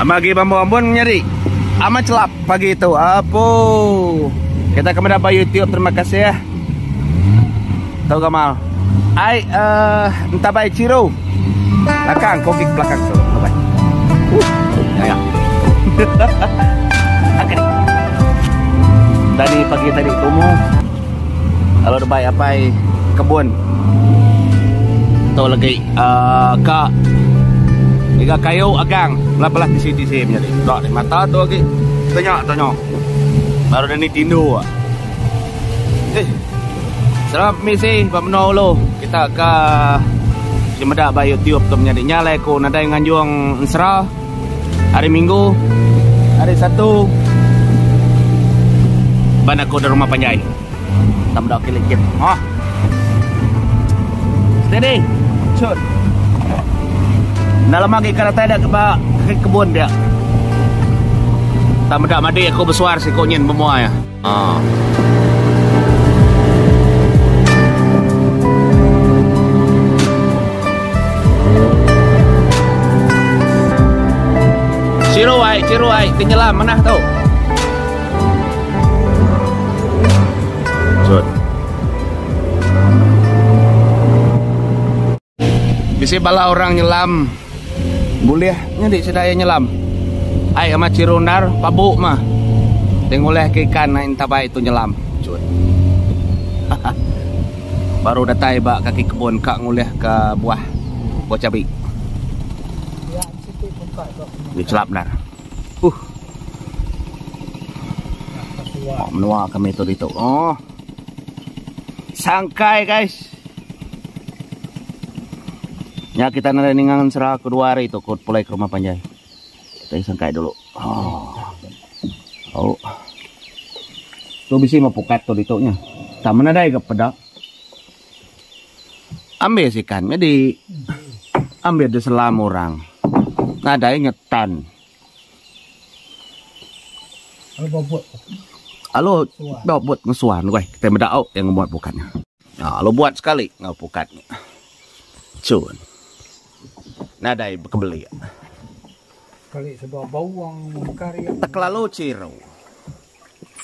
Amagi bambu ambon nyari. Amat celap pagi itu. Apo. Kita kepada Pak YouTube, terima kasih ya. Tahu Gamal. Entah baik Ciro. Belakang, kogik belakang tuh. Baik. Ya. Oke. Tadi pagi tadi temu. Kalau udah baik apa kebun. Tahu lagi kak. Tiga kayu agang, belah-belah di sini menjadi. Dok di mata tu lagi. Tanya. Baru dah ni tindu. Selamat misi Pak lo. Kita ke Cimedak by YouTube tu menjadi nyalai ko nadai nganjuang Ensra hari Minggu. Hari Sabtu ban aku di rumah Panjai. Tambah kilik-kilik. Steady. Shoot. Dalam lagi kalau tak ada ke kebun dia. Tak medak madi aku bersuar si konyen semua ya. Ciruai, tinyelam mana tau? Cut. Bisa bala orang nyelam. Boleh nyadi sedaya nyelam. Ai sama cirundar pabuk mah. Tengoleh ke ikan nain tabai itu nyelam. Cut. Baru datai bak kaki kebun kak ngoleh ke buah cabai. Dicelap nar. Menua kami itu. Sangkai guys. Ya kita nanti ningangan serah kedua hari itu kut pulai ke rumah Panjai. Kita sangkai dulu. Tuh bisa mau pukat tuh ditonya. Tak mana ada ke pedak. Ambil sih kan, jadi ambil di selam orang. Nadai nyetan. Halo, buat ngesuan gue. Kita medau yang membuat pukatnya. Nah, lo buat sekali nggak pukatnya. Cun. Nadai kebeli. Kali sebab bawang karya. Tak lalu ciro.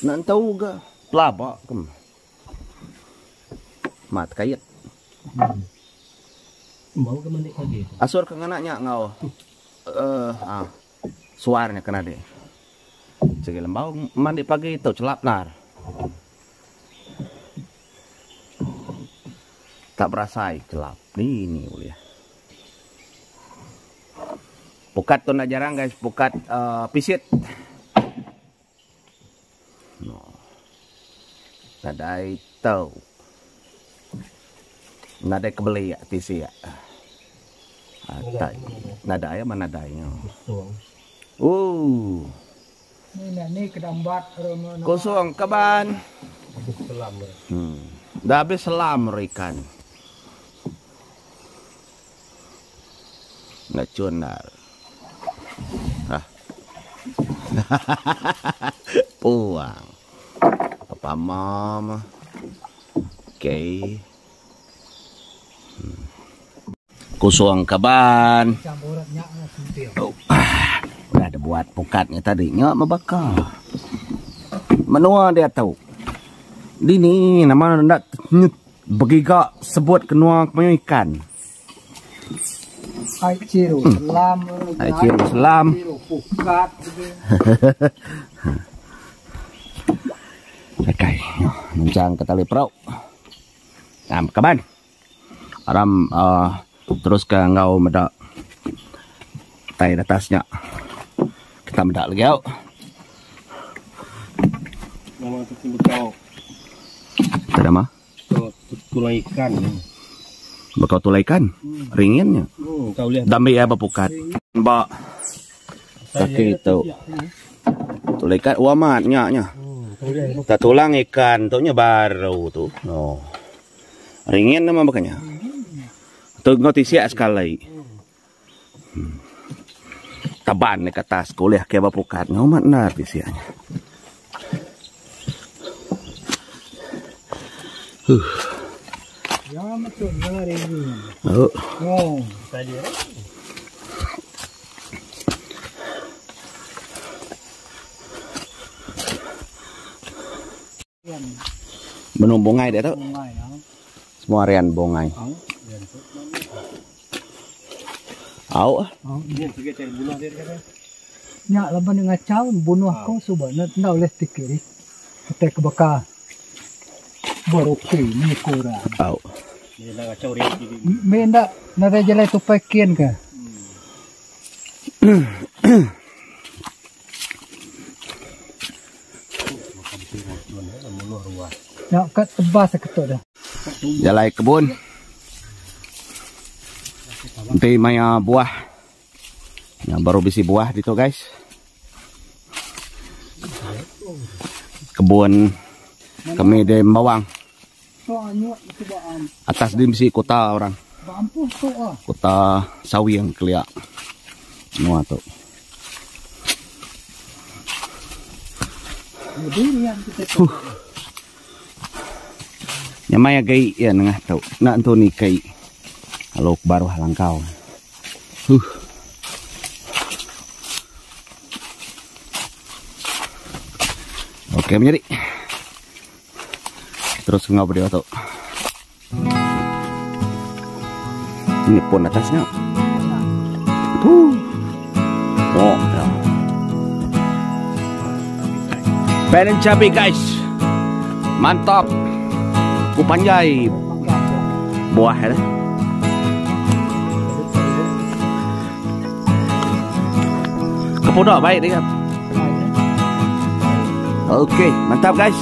Nak tahu ga? Pelaba kem. Mat kayat. Mau ke mandi pagi. Asur ke anaknya ngau. Suaranya kena deh. Sige lembau mandi pagi itu celap nar. Tak berasai celap. Ini boleh. Pukat tuh nak jarang guys. Pukat pisit. No. Nadai tau. Nadai kebeli ya tisi ya. Nadai mana nadainya. Ini kedambat kosong kaban. Dah habis selam ikan. Nak cunar. Puang. Apa mama? Okay. Kosong kaban. Udah ada buat pukatnya tadinya membakar. Menua dia tahu. Dini nama ndak begiga sebut kenua punya ikan. Ai ciro selam. Ai ciro selam. Pukat. Oke, nuncang ke tali perahu. Nah, kaban. Aram terus ke ngau medak tai atasnya. Kita medak lagi yuk. Nama tu bekau. Ada mah? Tulai ikan. Bekau tulai ikan. Ringinnya. Kau lihat. Dambi apa pukat? Mbak. Kaki itu. Tulai ikan uamatnya nya. Tak tulang ikan tuhnya baru tuh. Oh. Ringin nama makanya. Tuh ngotisia sekali. Taban nih ke atas kuliah kayak bapukat ngomat nanti sianya. Ya macam mana ini? Oh. Oh, tadi. Benung bongai dia tu. Bungai ya. Semua harian bongai. Au. Ini juga cari bunuh dia kan. Nyak laban dengan caun bunuh kau suba nak oleh tikiri. Kita ke baka. Baru ni kurang. Au. Dia nak kacau dia. Menda nada jelai tu pakian ke. Nak kat tebas ketok dah. Jalai kebun. Nanti maya buah. Yang baru bisi buah dito guys. Kebun kami di bawang. Soalnya coba Atas di bisi kota orang. ampuh tu ah. Kota sawi yang keliak. Semua tu. Jadi yang kita Nyamaya gay ya nengah tau. Nak tu ni kay. Halo baru halangkau. Oke menjadi. Terus ngobrol tu. Ini pun atasnya. Oh. Ya. Panen cabai guys. Mantap. Kupanjai buah ya. Kepodak baik dia. Oke, mantap guys.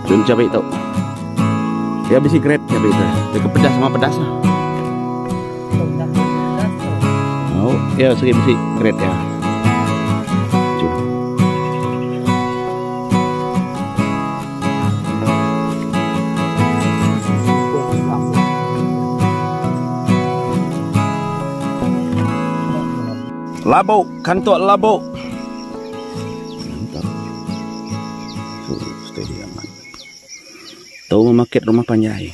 Cun cabai tu. Dia bisi grade cabai tu. Dia pedas sama pedas lah. Oh, ya segi bisi grade ya. Labuk, kantor labuk. Mantap. Steady aman. Tahu memakit rumah panjai.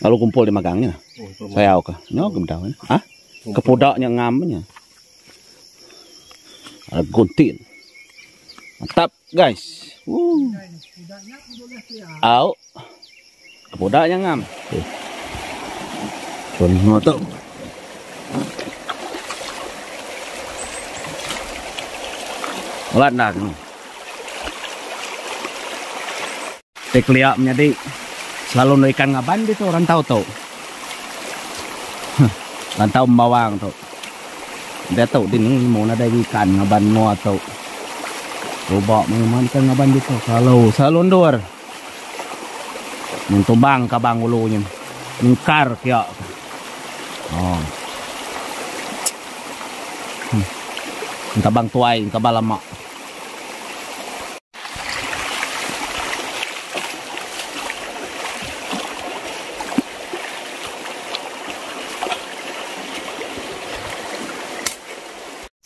Lalu kumpul di magangnya. Saya kah? Nyok tahu kan? Hah? Kepodaknya ngamnya. Ada gunting. Mantap guys. Au. Kepodaknya ngam. Semua tu. Olat nak. Tekliak menjadi selalu ikan ngaban itu orang tahu tu. Rantau bawang tu. Dia tahu di ni mau ada ikan ngaban mua tu. Coba mengamankan ngaban itu selalu ndor. Yang tumbang kabang ulunya. Ngkar kya. Oh. Kabang tuai, kabang lama.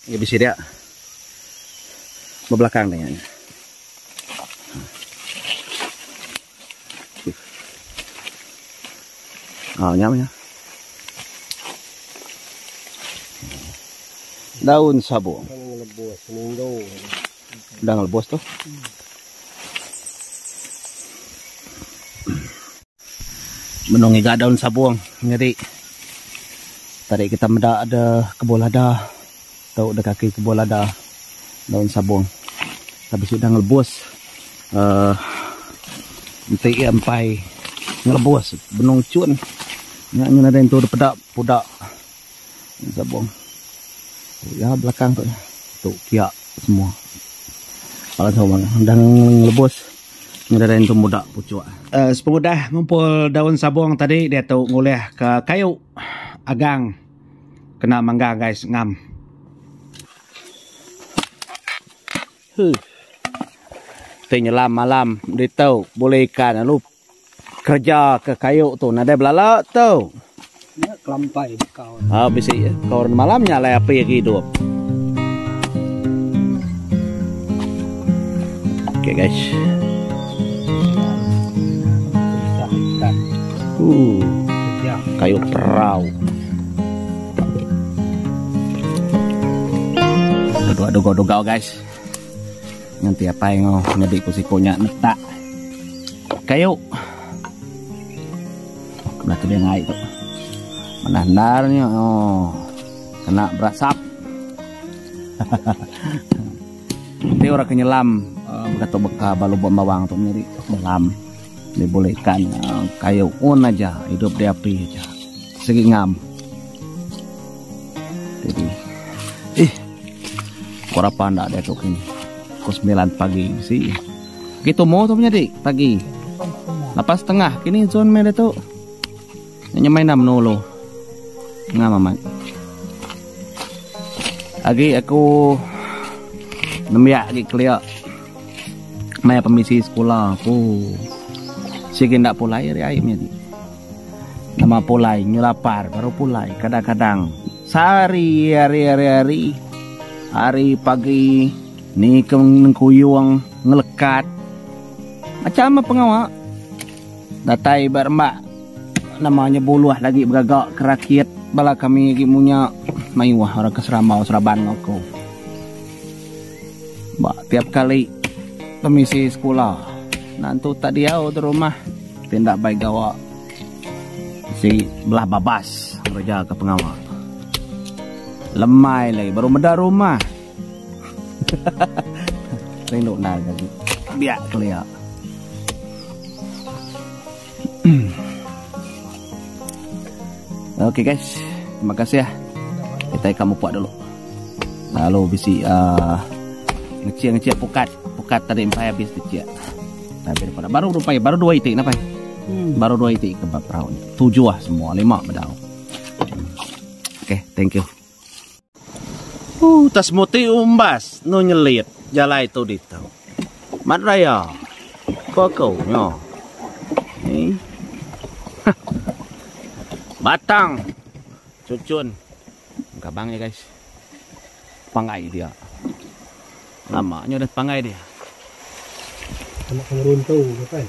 Ya bisa dia belakang dengan nyamnya daun sabu udah ngelebos tuh menungi gak daun sabuang jadi tadi kita mendak ada kebun lada tahu ada kaki kebun lada daun sabung tapi sudah ngelebos nanti sampai ngelebos benung cun yang ada yang tu pedak pudak sabung ya belakang tu kiak semua kalau sama dan ngelebos ada yang tu mudak pucuk sepemudah ngumpul daun sabung tadi dia tu ngoleh ke kayu agang kena mangga guys ngam. Nyelam malam dia tahu boleh ikan lu kerja ke kayu tu nada belala tu kelampai kau. Bisa kau malamnya lah apa yang hidup Oke guys. Ikan. Ya. Kayu perahu. Doga-doga guys. Nanti apa yang ngedi kusikonya netak kayu. Nah tuh dia ngai tuh. Menandarnya kena berasap. Ini orang kenyelam kata beka balu bawang tuh nyeri nyelam dibolehkan kayu aja hidup di api aja segi ngam. Jadi kurapa ndak ada tuh ini pukul 9 pagi sih gitu mau tuh dik pagi 8:30 kini zon mede tuh nyamain nam nolo ngam amat lagi aku nemiak lagi keliak maya pemisi sekolah aku sih ndak pulai ayamnya di nama pulai nyelapar baru pulai kadang-kadang sehari hari pagi nih kuyuang ngelekat macam apa pengawak datai berembak namanya buluah lagi beragak kerakit bala kami gimunya mayuah orang keseramau seraban aku mbak tiap kali pemisi sekolah nanti tak dia di rumah tindak baik gawa si belah babas kerja ke pengawak lemai lagi baru meda rumah rindu nak lagi biak keliak. Oke guys, terima kasih ya. Kita kamu puak dulu. Lalu bisi ngecil pukat tadi empai habis kecil. Tapi baru rupanya baru 2 itik napa? Baru 2 itik ke perahu. 7 semua 5 bedau. Oke, thank you. Tas muti umbas no nyelit jalai itu dito. Mat raya. Koko nyo. Batang. Cucun. Gabang ya guys. Pangai dia. Lamanya udah pangai dia. Kena ngeruntung kan?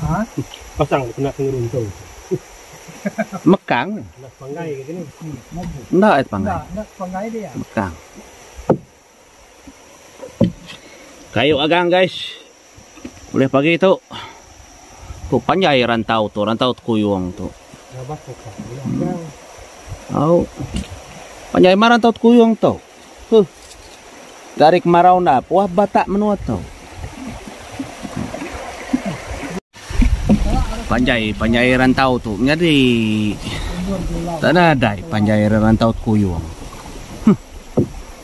Hah? Pasang kena ngeruntung. Mekang. Kena pangai kayak gini. Enggak pangai. Enggak pangai dia. Mekang. Kayu agang guys. Boleh pagi itu. Tuh panjai rantau kuyuang tuh. Oh. Panjai marantau kuyuang tuh. Dari kemarau na puah batak menuat tuh. Panjai rantau tuh jadi tanah dai panjai rantau kuyuang.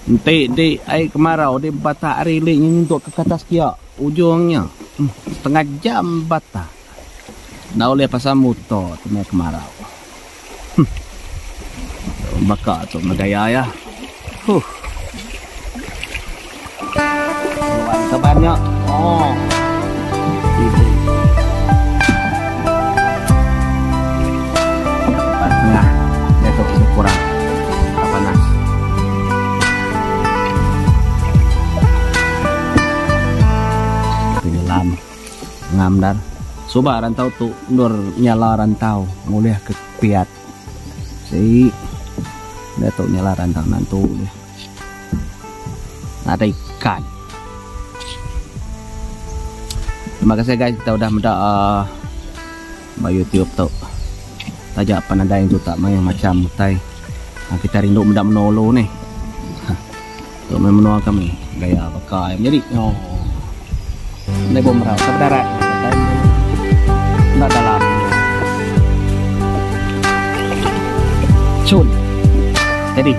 Nanti di air kemarau di batak riling untuk ke atas kia ujungnya setengah jam batak. Nah oleh pasal motor tengah kemarau. Bakal tuh megaya ya. Kabarnya itu tengah itu kurang panas. Penyelam ngamdar coba rantau tuh nur nyala rantau mulai ke piat si datuk nyala rantau nantu deh ada ikan. Terima kasih guys, kita udah menda YouTube tuh tajak panadain tuh tak main macam mutai. Nah, kita rindu menda menolo nih tuh menua kami gaya bakal jadi ini bom merah sebentar nggak dalam cun jadi